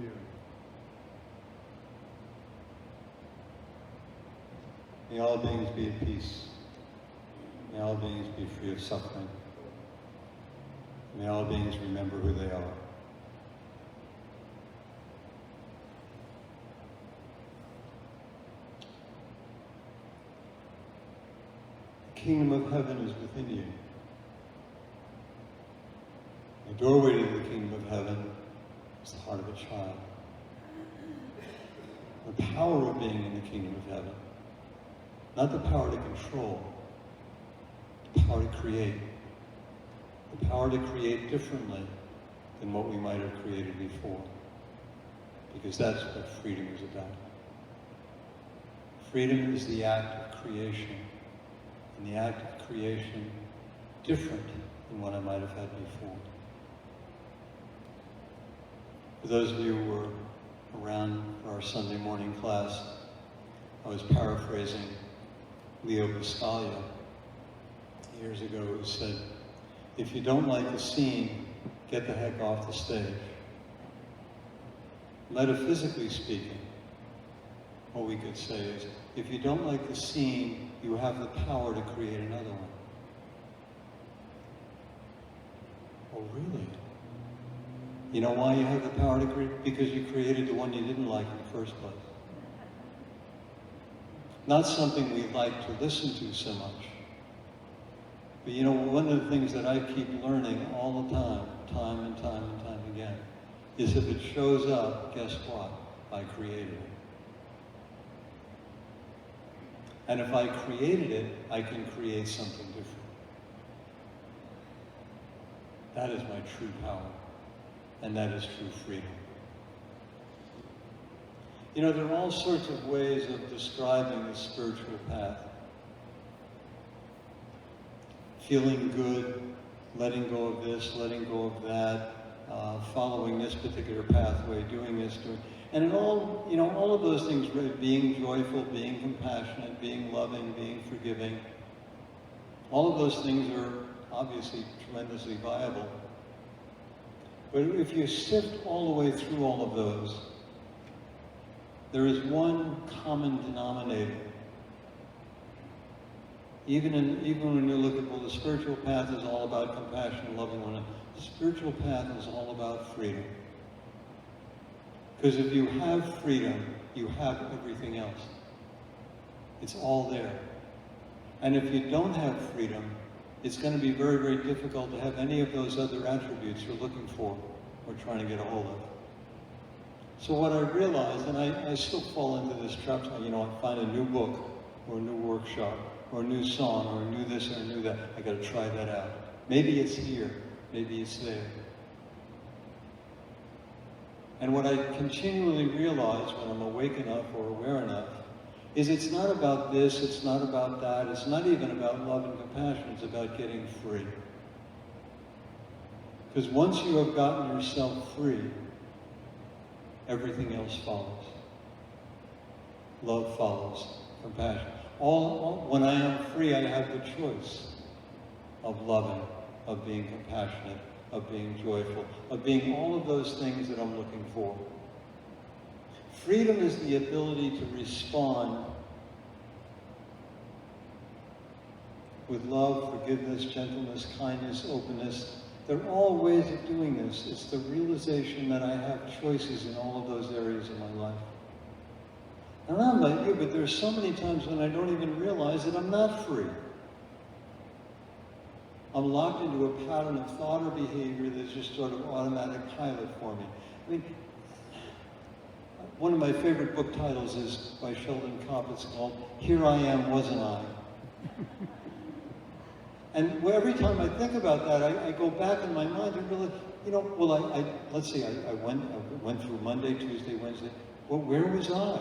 you. May all beings be at peace. May all beings be free of suffering. May all beings remember who they are. The kingdom of heaven is within you. The doorway to the kingdom of heaven is the heart of a child. The power of being in the kingdom of heaven, not the power to control, the power to create. The power to create differently than what we might have created before. Because that's what freedom is about. Freedom is the act of creation. And the act of creation different than what I might have had before. For those of you who were around for our Sunday morning class, I was paraphrasing Leo Buscaglia years ago, who said, if you don't like the scene, get the heck off the stage. Metaphysically speaking, what we could say is, if you don't like the scene, you have the power to create another one. Oh, really? You know why you have the power to create? Because you created the one you didn't like in the first place. Not something we like to listen to so much. But you know, one of the things that I keep learning all the time and time again, is if it shows up, guess what? I created it. And if I created it, I can create something different. That is my true power. And that is true freedom. You know, there are all sorts of ways of describing the spiritual path. Feeling good, letting go of this, letting go of that, following this particular pathway, doing this, doing... And in all, you know, all of those things, being joyful, being compassionate, being loving, being forgiving, all of those things are obviously tremendously viable. But if you sift all the way through all of those, there is one common denominator. Even when you look at, well, the spiritual path is all about compassion and loving one another, the spiritual path is all about freedom. Because if you have freedom, you have everything else. It's all there. And if you don't have freedom, it's going to be very, very difficult to have any of those other attributes you're looking for or trying to get a hold of. So what I realized, and I still fall into this trap, you know, I find a new book or a new workshop or a new song or a new this or a new that, I got to try that out. Maybe it's here, maybe it's there. And what I continually realize when I'm awake enough or aware enough is it's not about this, it's not about that, it's not even about love and compassion, it's about getting free. Because once you have gotten yourself free, everything else follows. Love follows, compassion. When I am free, I have the choice of loving, of being compassionate, of being joyful, of being all of those things that I'm looking for. Freedom is the ability to respond with love, forgiveness, gentleness, kindness, openness. They're all ways of doing this. It's the realization that I have choices in all of those areas of my life. And I don't know about you, but there's so many times when I don't even realize that I'm not free. I'm locked into a pattern of thought or behavior that's just sort of automatic pilot for me. I mean, one of my favorite book titles is by Sheldon Kopp. It's called Here I Am, Wasn't I? And every time I think about that, I go back in my mind and really, you know, well, let's see, I went through Monday, Tuesday, Wednesday. Well, where was I?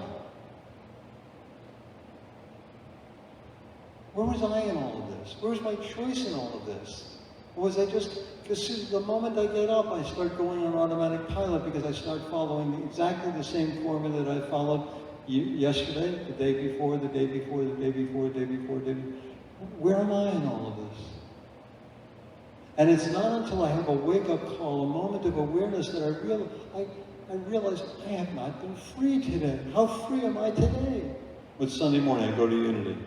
Where was I in all of this? Where was my choice in all of this? Or was I just, because the moment I get up, I start going on automatic pilot because I start following exactly the same formula that I followed yesterday, the day before, the day before, the day before, the day before, the day before. Where am I in all of this? And it's not until I have a wake-up call, a moment of awareness, that I realize I realized I have not been free today. How free am I today? But Sunday morning, I go to Unity.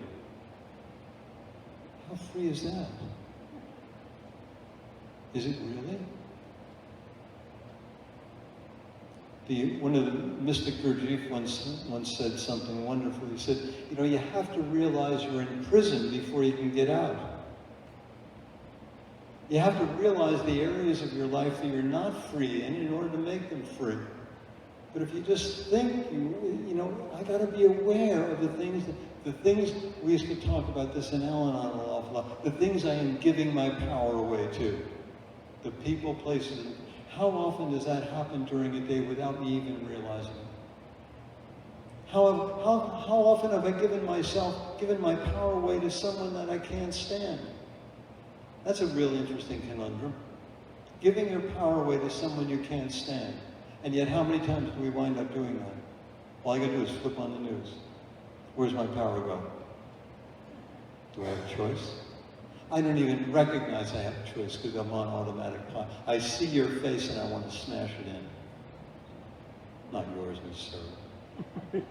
How free is that? Is it really? One of the mystic Gurdjieff once said something wonderful. He said, you know, you have to realize you're in prison before you can get out. You have to realize the areas of your life that you're not free in order to make them free. But if you just think, you know, I got to be aware of the things we used to talk about this in Al-Anon an awful lot, the things I am giving my power away to, the people, places. How often does that happen during a day without me even realizing it? How often have I given my power away to someone that I can't stand? That's a real interesting conundrum. Giving your power away to someone you can't stand. And yet how many times do we wind up doing that? All I gotta do is flip on the news. Where's my power go? Do I have a choice? I don't even recognize I have a choice because I'm on automatic pilot. I see your face and I want to smash it in. Not yours, necessarily.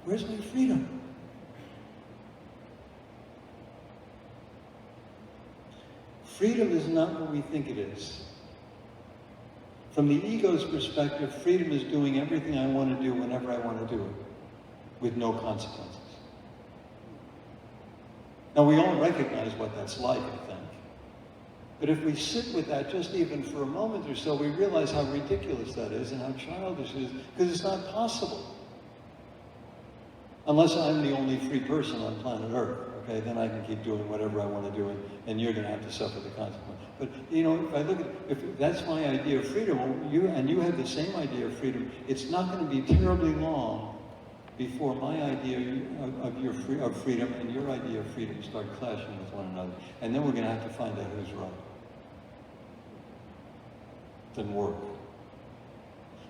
Where's my freedom? Freedom is not what we think it is. From the ego's perspective, freedom is doing everything I want to do whenever I want to do it, with no consequences. Now, we all recognize what that's like, I think. But if we sit with that just even for a moment or so, we realize how ridiculous that is and how childish it is, because it's not possible. Unless I'm the only free person on planet Earth, okay, then I can keep doing whatever I want to do, and you're going to have to suffer the consequence. But, you know, if I look at, if that's my idea of freedom, you have the same idea of freedom, it's not going to be terribly long before my idea of freedom and your idea of freedom start clashing with one another. And then we're going to have to find out who's right. Doesn't work.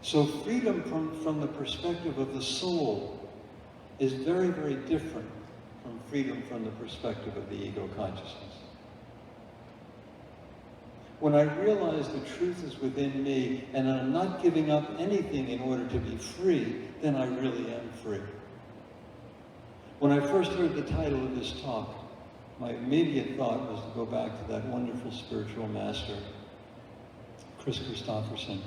So freedom from the perspective of the soul is very, very different from freedom from the perspective of the ego consciousness. When I realize the truth is within me and I'm not giving up anything in order to be free, then I really am free. When I first heard the title of this talk, my immediate thought was to go back to that wonderful spiritual master, Chris Christopherson.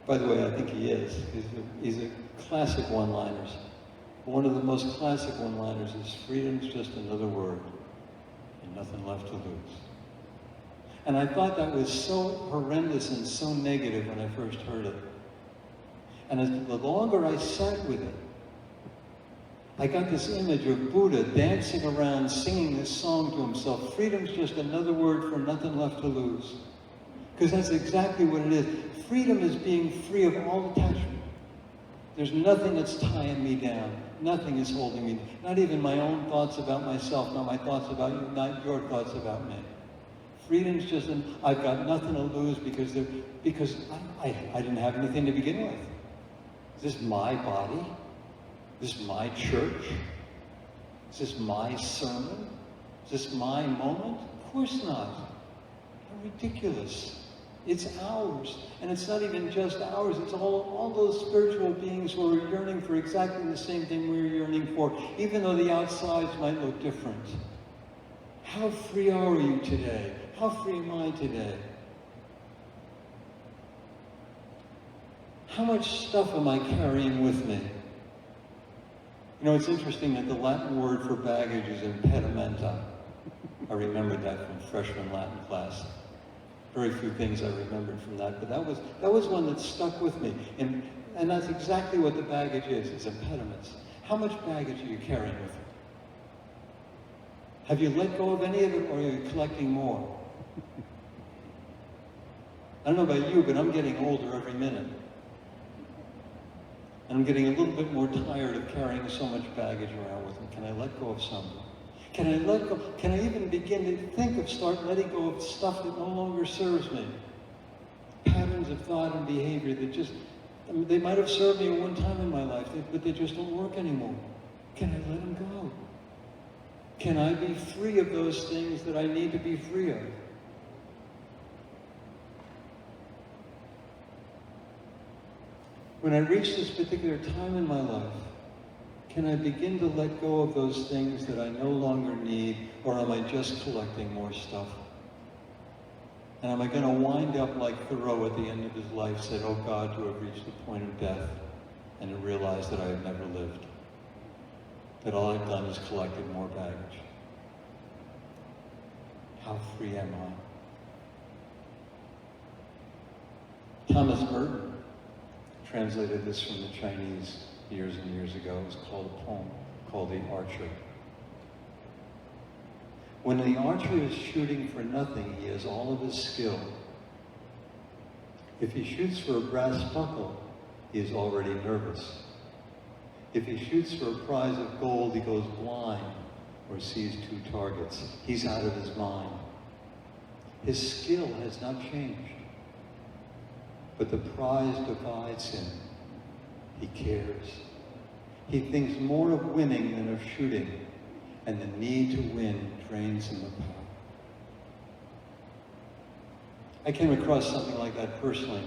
By the way, I think he is. He's a classic one-liners. One of the most classic one-liners is, freedom's just another word, and nothing left to lose. And I thought that was so horrendous and so negative when I first heard it. And the longer I sat with it, I got this image of Buddha dancing around singing this song to himself, freedom's just another word for nothing left to lose. Because that's exactly what it is. Freedom is being free of all attachment. There's nothing that's tying me down. Nothing is holding me. Not even my own thoughts about myself, not my thoughts about you, not your thoughts about me. Freedom's just, I've got nothing to lose because I didn't have anything to begin with. Is this my body? Is this my church? Is this my sermon? Is this my moment? Of course not. How ridiculous. It's ours. And it's not even just ours. It's all those spiritual beings who are yearning for exactly the same thing we're yearning for, even though the outsides might look different. How free are you today? How free am I today? How much stuff am I carrying with me? You know, it's interesting that the Latin word for baggage is impedimenta. I remembered that from freshman Latin class. Very few things I remembered from that, but that was one that stuck with me. And that's exactly what the baggage is impediments. How much baggage are you carrying with you? Have you let go of any of it, or are you collecting more? I don't know about you, but I'm getting older every minute. And I'm getting a little bit more tired of carrying so much baggage around with me. Can I let go of something? Can I let go? Can I even begin to start letting go of stuff that no longer serves me? Patterns of thought and behavior that just, they might have served me at one time in my life, but they just don't work anymore. Can I let them go? Can I be free of those things that I need to be free of? When I reach this particular time in my life, can I begin to let go of those things that I no longer need, or am I just collecting more stuff? And am I going to wind up like Thoreau at the end of his life said, "Oh God, to have reached the point of death and to realize that I have never lived, that all I've done is collected more baggage. How free am I?" Thomas Merton translated this from the Chinese years and years ago. It was called a poem called The Archer. When the archer is shooting for nothing, he has all of his skill. If he shoots for a brass buckle, he is already nervous. If he shoots for a prize of gold, he goes blind or sees two targets. He's out of his mind. His skill has not changed, but the prize divides him. He cares. He thinks more of winning than of shooting, and the need to win drains him of power. I came across something like that personally.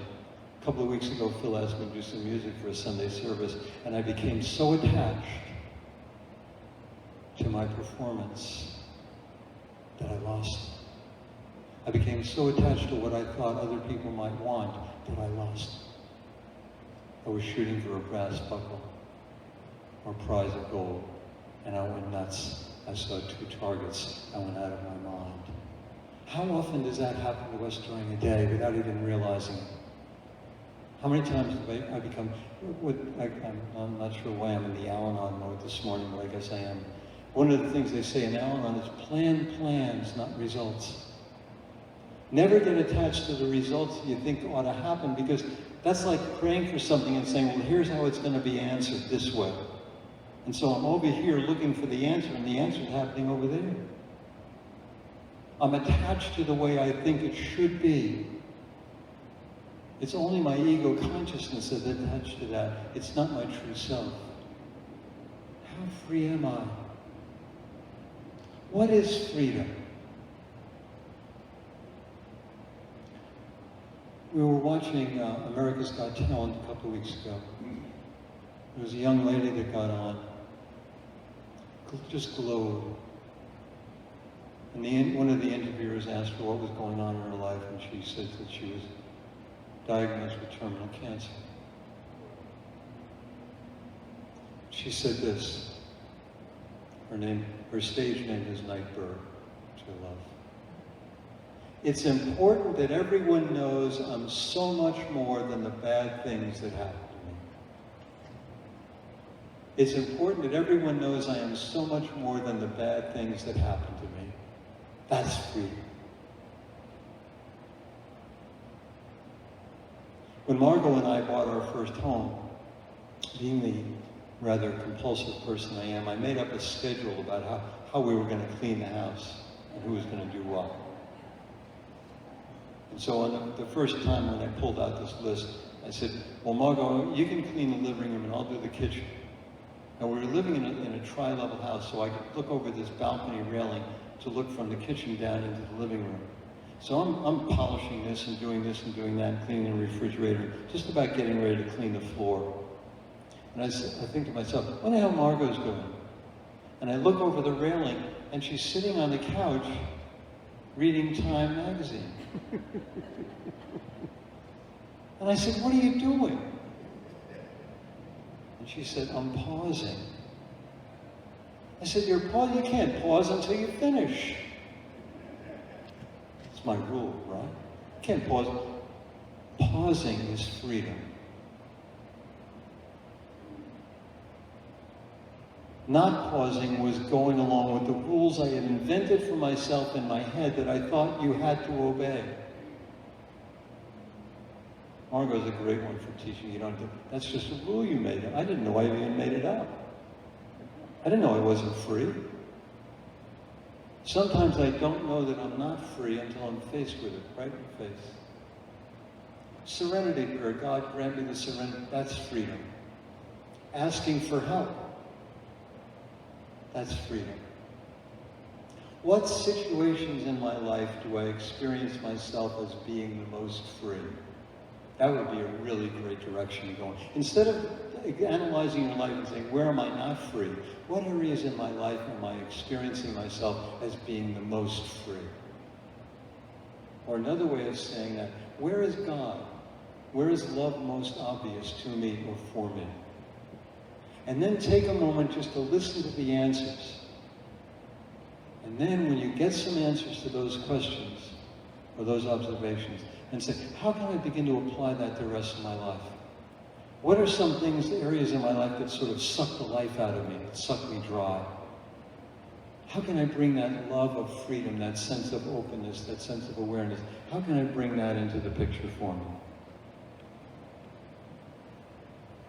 A couple of weeks ago, Phil asked me to do some music for a Sunday service, and I became so attached to my performance that I lost it. I became so attached to what I thought other people might want that I lost it. I was shooting for a brass buckle or a prize of gold, and I went nuts. I saw two targets. I went out of my mind. How often does that happen to us during a day without even realizing it? How many times have I become, I'm not sure why I'm in the Al-Anon mode this morning, but I guess I am. One of the things they say in Al-Anon is plan plans, not results. Never get attached to the results that you think ought to happen, because that's like praying for something and saying, well, here's how it's going to be answered this way. And so I'm over here looking for the answer, and the answer's happening over there. I'm attached to the way I think it should be. It's only my ego consciousness that's attached to that. It's not my true self. How free am I? What is freedom? We were watching America's Got Talent a couple of weeks ago. There was a young lady that got on, just glowed. And one of the interviewers asked her what was going on in her life, and she said that she was diagnosed with terminal cancer. She said this. Her stage name is Nightbird, which I love. It's important that everyone knows I'm so much more than the bad things that happen to me. It's important that everyone knows I am so much more than the bad things that happen to me. That's freedom. When Margot and I bought our first home, being the rather compulsive person I am, I made up a schedule about how we were going to clean the house and who was going to do what. And so on the first time when I pulled out this list, I said, well, Margot, you can clean the living room and I'll do the kitchen. And we were living in a tri-level house, so I could look over this balcony railing to look from the kitchen down into the living room. So I'm polishing this and doing that, and cleaning the refrigerator, just about getting ready to clean the floor. And I think to myself, what the hell Margot's doing? And I look over the railing, and she's sitting on the couch reading Time magazine. And I said, what are you doing? And she said, I'm pausing. I said, you're pausing? You can't pause until you finish. It's my rule, right? You can't pause. Pausing is freedom. Not pausing was going along with the rules I had invented for myself in my head that I thought you had to obey. Margot's a great one for teaching. You don't do, that's just a rule you made up. I didn't know I even made it up. I didn't know I wasn't free. Sometimes I don't know that I'm not free until I'm faced with it, right in the face. Serenity prayer, God grant me the serenity, that's freedom. Asking for help, that's freedom. What situations in my life do I experience myself as being the most free? That would be a really great direction to go in. Instead of analyzing your life and saying, where am I not free? What areas in my life am I experiencing myself as being the most free? Or another way of saying that, where is God? Where is love most obvious to me or for me? And then take a moment just to listen to the answers. And then when you get some answers to those questions or those observations, and say, how can I begin to apply that to the rest of my life? What are some things, areas in my life that sort of suck the life out of me, that suck me dry? How can I bring that love of freedom, that sense of openness, that sense of awareness, how can I bring that into the picture for me?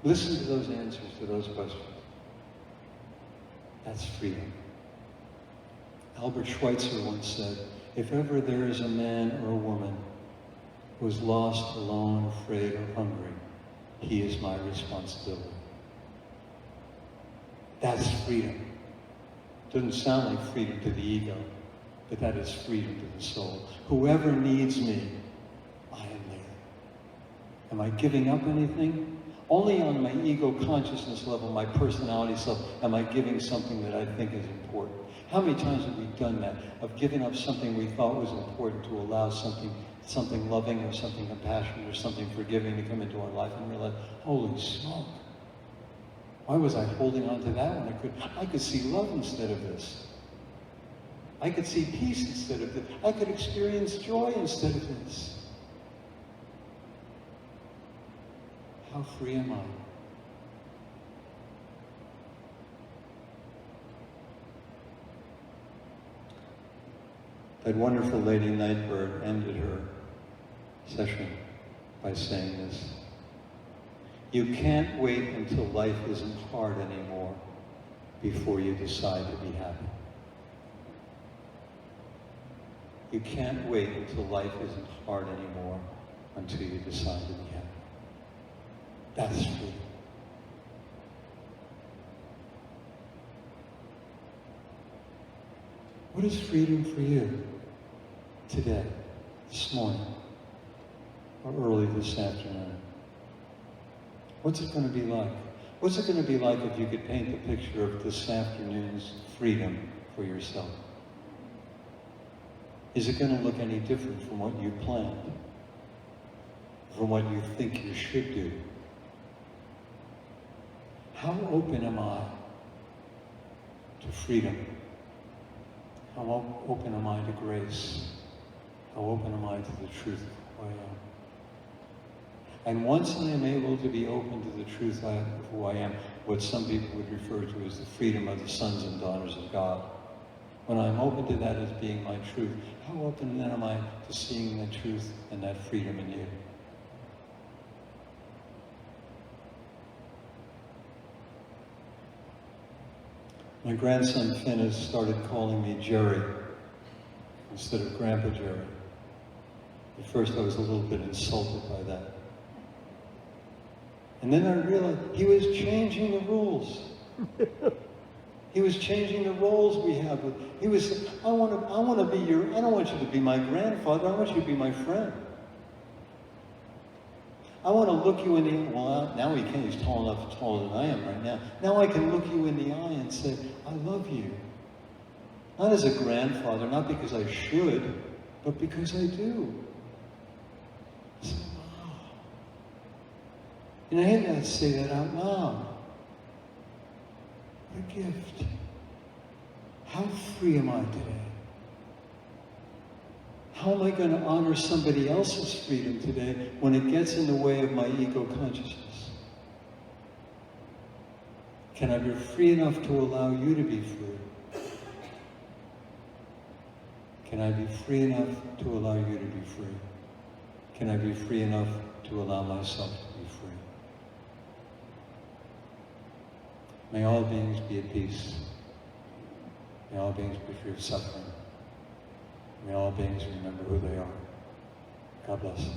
Listen to those answers to those questions. That's freedom. Albert Schweitzer once said, if ever there is a man or a woman who is lost, alone, afraid, or hungry, he is my responsibility. That's freedom. Doesn't sound like freedom to the ego, but that is freedom to the soul. Whoever needs me, I am there. Am I giving up anything? Only on my ego consciousness level, my personality self, am I giving something that I think is important. How many times have we done that, of giving up something we thought was important to allow something loving or something compassionate or something forgiving to come into our life and realize, holy smoke, why was I holding on to that when I could see love instead of this. I could see peace instead of this. I could experience joy instead of this. How free am I? That wonderful Lady Nightbird ended her session by saying this. You can't wait until life isn't hard anymore before you decide to be happy. You can't wait until life isn't hard anymore until you decide to be happy. That's freedom. What is freedom for you today, this morning, or early this afternoon? What's it going to be like? What's it going to be like if you could paint the picture of this afternoon's freedom for yourself? Is it going to look any different from what you planned? From what you think you should do? How open am I to freedom? How open am I to grace? How open am I to the truth of who I am? And once I am able to be open to the truth of who I am, what some people would refer to as the freedom of the sons and daughters of God, when I'm open to that as being my truth, how open then am I to seeing the truth and that freedom in you? My grandson Finn has started calling me Gerry instead of Grandpa Gerry. At first I was a little bit insulted by that. And then I realized he was changing the rules. He was changing the roles we have. He was saying, I want to be I don't want you to be my grandfather, I want you to be my friend. I want to look you in the, well, now he can't, he's taller than I am right now. Now I can look you in the eye and say, I love you. Not as a grandfather, not because I should, but because I do. I said, wow. And I had to say that out loud. What a gift. How free am I today? How am I going to honor somebody else's freedom today when it gets in the way of my ego consciousness? Can I be free enough to allow you to be free? Can I be free enough to allow you to be free? Can I be free enough to allow myself to be free? May all beings be at peace. May all beings be free of suffering. May all beings remember who they are. God bless.